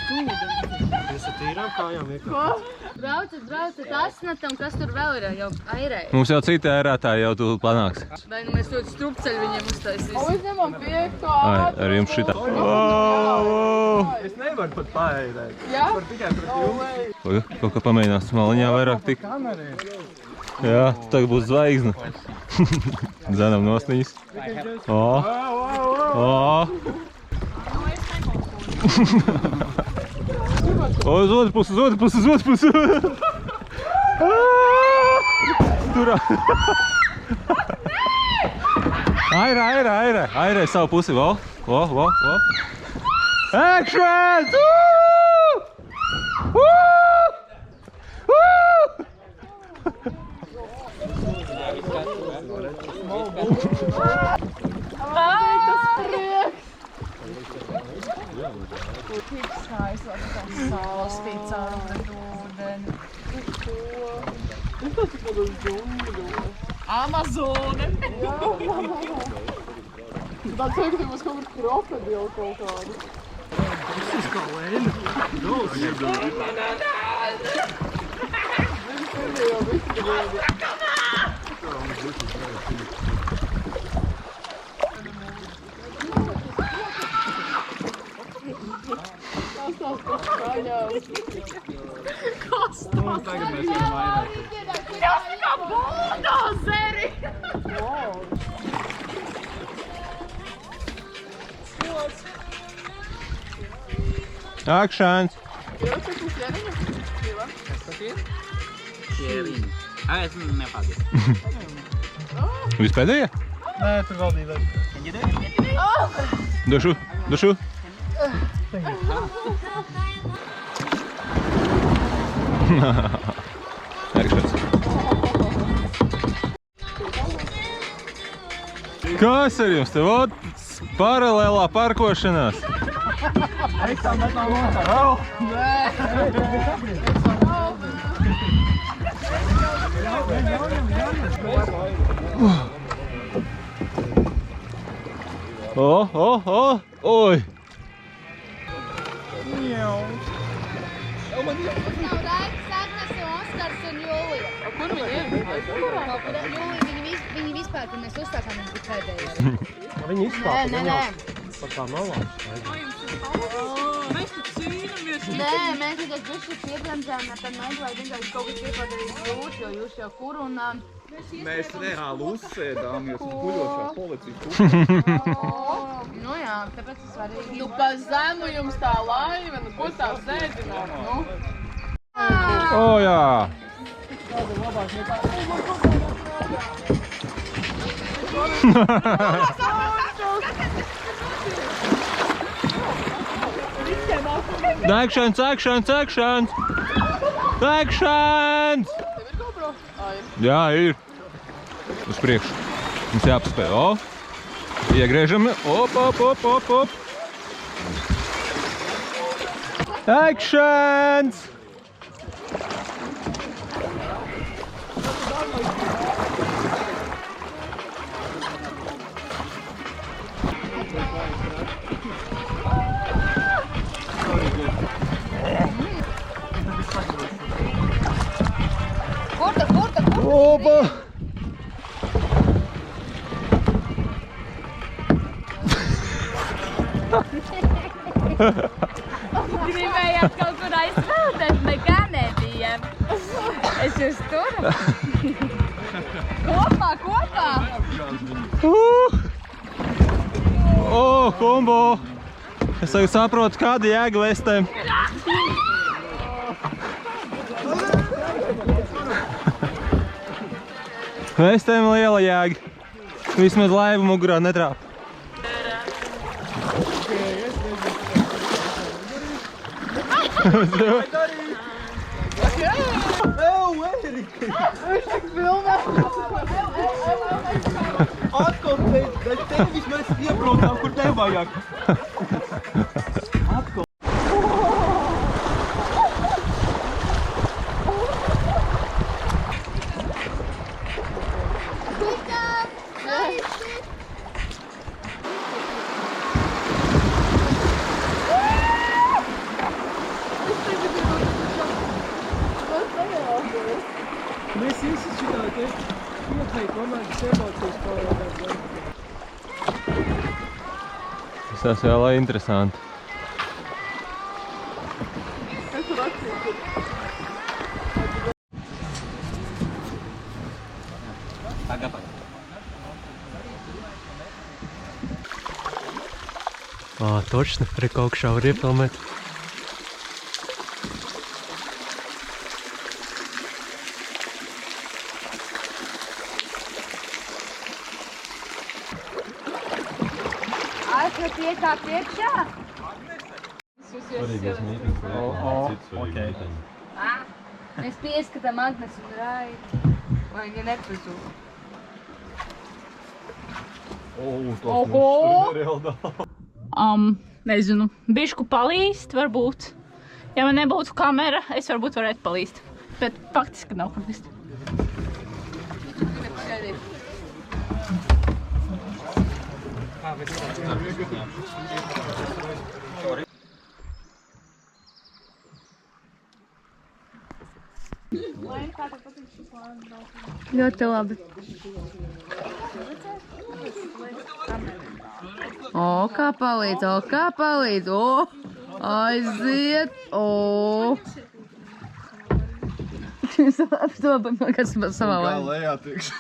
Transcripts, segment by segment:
Jūs esat tīrām kājām vienkārši. Braucat asnatam, kas tur vēl ir jau airēji. Mums jau citi ērētāji jau tu panāks. Vai nu mēs ļoti strupceļu viņiem uztaisīsim? Uzņemam piekto Ar jums šitā. Es nevaru pat paērēt. Jā? Var tikai pret jums. Kaut kā pamēģinās maliņā vairāk tik. Jā, tagad būs zvaigzne. Dzenam nosnīs. Uz otru pusi. Turā. Airē savu pusi. Vo. Action! Tik skaisti, lai tā saules spīd caur ūdeni. Tas tāds ir džungļu. Amazone! Tā ceļ, ka mums kaut kur krokodilu kaut kādu. Tas kā lēna. Tas tās skaļās. Kas tagad mēs varam airēt? Tas kā buldozeri! Akšans! Jā, cik mums ķeriņa? Diva. Ķēriņi. Es nepādies. Vispēdējā? Nē, tu vēl divi. Došu. Akšans. Kas ar jums te? Vot paralēlā parkošanās. Oi! Nav Raikas, Agnes, Oskars un Jūlija. Kur viņi ir? Jūlija, viņi vispār, kad mēs uzstākām, viņi bija pēdējā. Viņi izkāpa. Nē. Pat kā malā. Mēs tik cīnamies. Nē, mēs tikai bišķi piebremzējām, tad mēģināju vienkārši kaut kas iepadarīt jūtas, jo jūs jau kurunām. Mēs reāli uzsēdāmies un guļošā policijas Nu jā, tāpēc tas svarīgi. Nu, pa zemu jums tā laiva, nu, ko tā sēdināt, nu? Jā! Akšans! Tev ir GoPro? Jā, ir. Uz priekšu. Mums jāpaspēj. Iegriežam. Op. Akšans! Kurta! Opa! Gribējāt kaut kur aizsvēlēt, nekā nebija. Es jūs turu. Kopā! Kombo! Es tagad saprotu, kāda jēga vestēm. Vestēm liela jēga. Vismaz laiva mugurā netrāp. Atkal pēc tevis mēs iebraucām, kur nevajag. Atkal. Tas vēl ir interesanti. Точно, рекок шаурі filmēt. Aizskat iekāpt iekšā? Mēs pieskatām Agnes un Raitu. Vai viņa nepazūd? Nezinu, bišku palīst varbūt. Ja man nebūtu kamera, es varbūt varētu palīst. Bet faktiski nav kur vist. Ļoti labi. O, kā palīdz, o, aiziet, o. Kas savā Kā laikā? lejā tiks?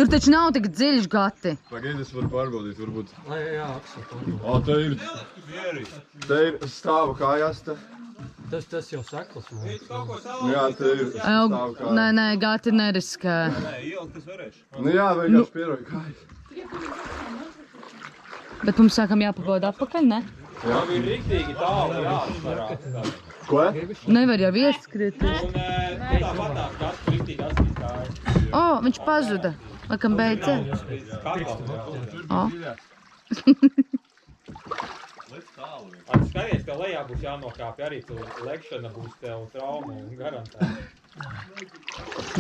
Tur taču nav tik dziļš gati. Pagaid, es varu pārbaudīt, varbūt. Jā, Aksel. O, te ir stāva kājās te. Tas jau saklas mūs. Jā, te ir stāva kājās. Nē, gati neriskē. Nu jā, vienkārši pieroju kājas. Bet mums sākam jāpabauda atpakaļ, ne? Tā bija riktīgi tālu jāsvarās. Ko? Nevar jau ieskrieties. Un tāpatās kāds riktīgi atskatās. O, viņš pazuda. Laikam beidzē. O. Skaties, tev lejā būs jānokāpj arī, tu lekšana būs tev trauma un garantēta.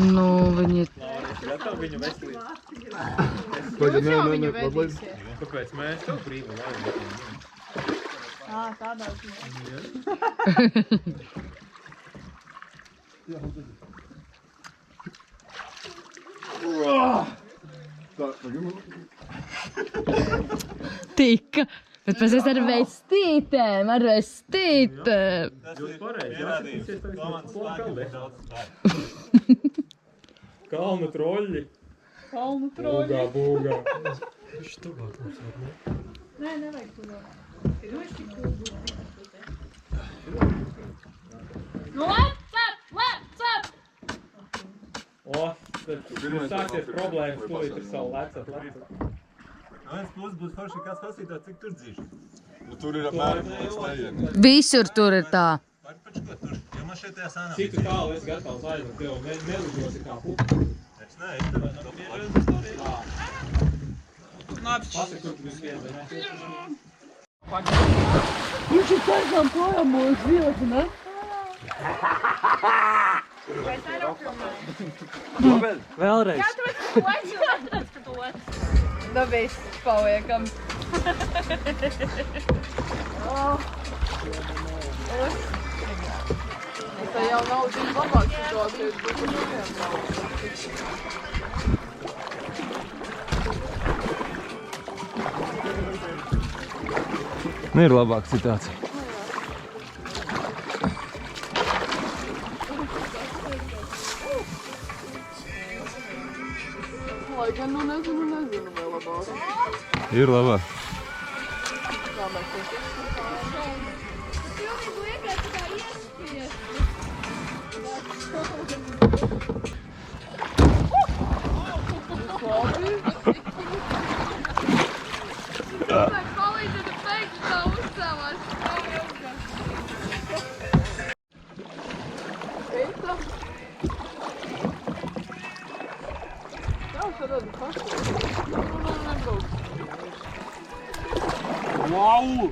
Nu, viņi... Gatav viņu veselīt. Pagaid, nē, pagaid. Kāpēc mēs tev brīvi lejam? Tādā Tika. Bet pēc es ar vestītēm, Jūs pareizi, jāsatīsies Kalnu troļļi. Būgā. Viņš tuvāk mums var, ne? Nē, nevajag to vēl. Nu, lec! O, tad sāksies problēmas, tūlīt ar savu lecat. No viens puses būs forši kāds pasītāt, cik tur dzīši. Nu, tur ir apmēram pēc tejieni. Visur tur ir tā. Var pačko tur, jo man šeit tajā sanāk. Cik tu tālu esi gatavs aizvēt, tev nelidosi kā pupi. Es nē, es tev to pieredzi storiju. Pasaka, tur tu visu vienu. Viņš ir taisām projām mūs vilti, ne? Vēlreiz. Da viss paliekam. Tā jau nav tik labāk situācijas, bet viņiem nav. Nu ir labāka situācija. Lai gan, nu nezinu vēl labāk. Ir labāk. Kā mēs to Wow!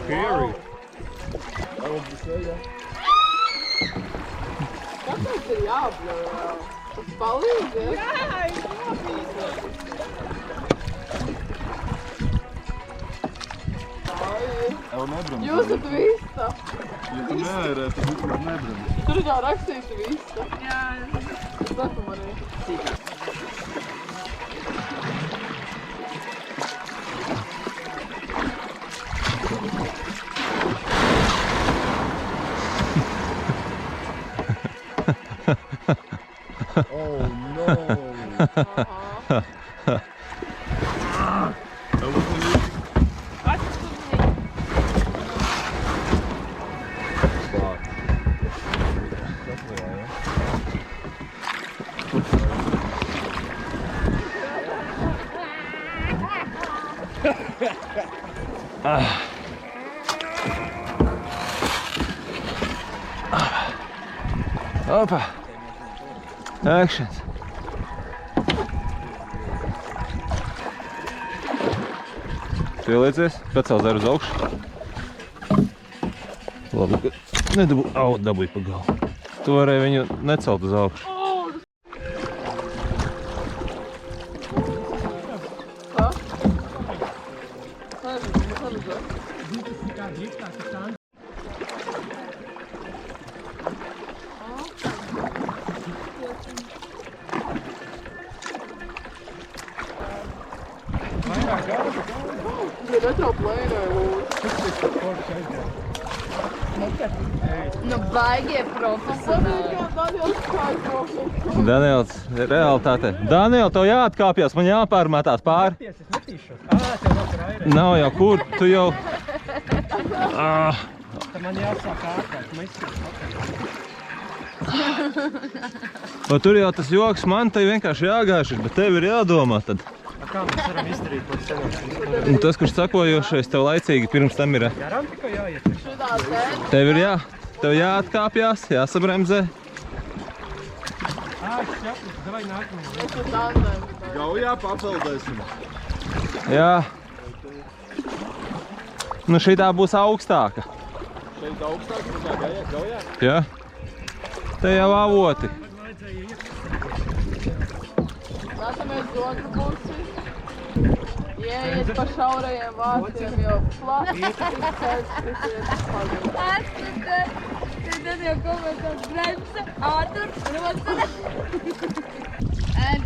Scary! Kāpēc ir jābļauj? Tas palīdz, ja? Jau nebrams. Jūs esat vista. Ja tu neērē, tad vismaz nebrams. Tur jau rakstīts vista. Oh no. Opa! Action! Pieliecies, pacēl zeru uz augšu. Labi, ka dabūju pa galu. Tu varēji viņu necelt uz augšu. Nu, baigie profesionāli. Daniels, realitāte. Daniel, tev jāatkāpjas, man jāpārmetās pāri. Nav jau kur, tu jau... Man jāsāk ārkārt, Tur jau tas joks, man te vienkārši jāgājušies, bet tev ir jādomā tad. Kā mēs varam izdarīt to sevi? Un tas, kurš sakojošais, tev laicīgi pirms tam ir. Garām tikai jāiet. Tev ir tev jāatkāpjas, jāsabremzē. Davai nākamajā. Gaujā papeldēsim. Jā. Nu šitā būs augstāka. Šeit augstāk nekā gaujā? Jā. Te jau avoti. Nākamais otru pusi. Ieiet pa šaurajiem vārtiem, jo plati ceļš kritiet pagaļ. Tad jau komentās bremse, ātr, rocene.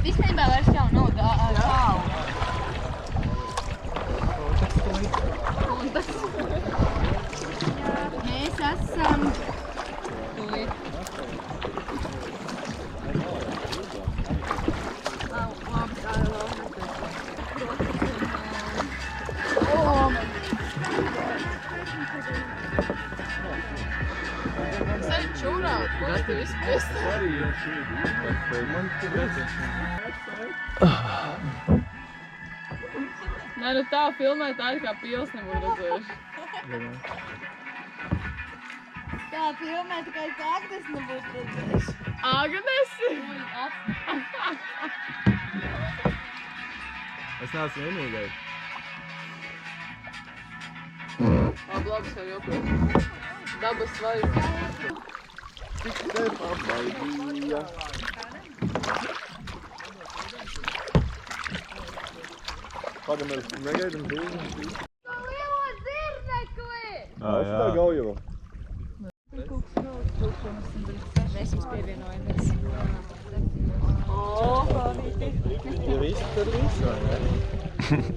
Visnībā vairs jau nav tālu. Un tas... Mēs esam... Sen čurāt, ko tu visu piestāv? Nē, nu tā filmē tā kā pils nebūtu redzējuši. Tā filmē tikai kā Agnes nebūtu redzējuši. Agnesi? Es neesmu vienīgais. Labi, sev joprojām. Dabas vajag. Cik tev pabaidīja? Pagam, mēs negaidam zīmi. Lielo zirnekli! Es tā gauju. Mēs jums pievienojamies. Ja visi, tad visi, vai ne?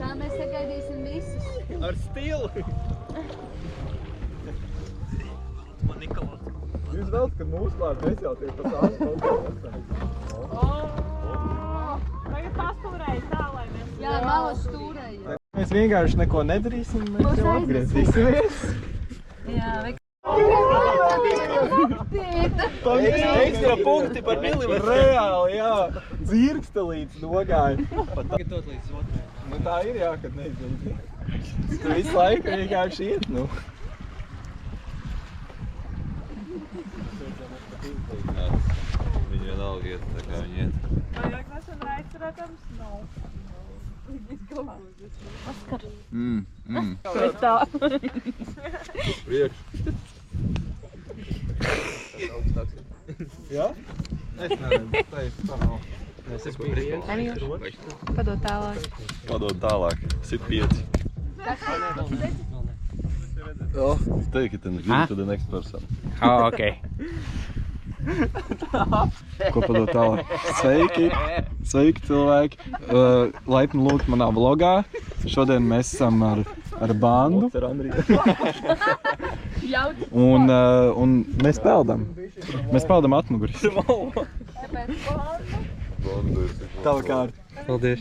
Tā mēs sagaidīsim visus. Ar stilu! Jūs vēl, kad mūsu klāt nesjauties pa tās kaut kā. Tagad pastūrēji tā, lai mēs... Jā, malas stūrēja. Mēs vienkārši neko nedarīsim, mēs jau atgriezīsimies. Jā, vajag... Ekstra punkti par milimetru. Reāli, jā. Dzirkstelīts nogāja. Pagatavot līdz otrai. Nu tā ir, jā, kad neizdarīt. Tu visu laiku vienkārši iet, nu. Viņi vienalga iet, tā kā viņi iet. Vajag nesen aizturētams? Nav. Oskar. Bet tā. Priekš. Jā? Es neredzu, tā nav. Es biju viens. Padod tālāk. Padod tālāk, sit 5. Oh. Take it and give it to the next person. Oh, okay. Ko padot tālāk? Sveiki cilvēki! Laipni lūgt manā vlogā. Šodien mēs esam ar bandu. Un mēs peldam. Mēs peldam atmuguris. Tava kārta. Paldies.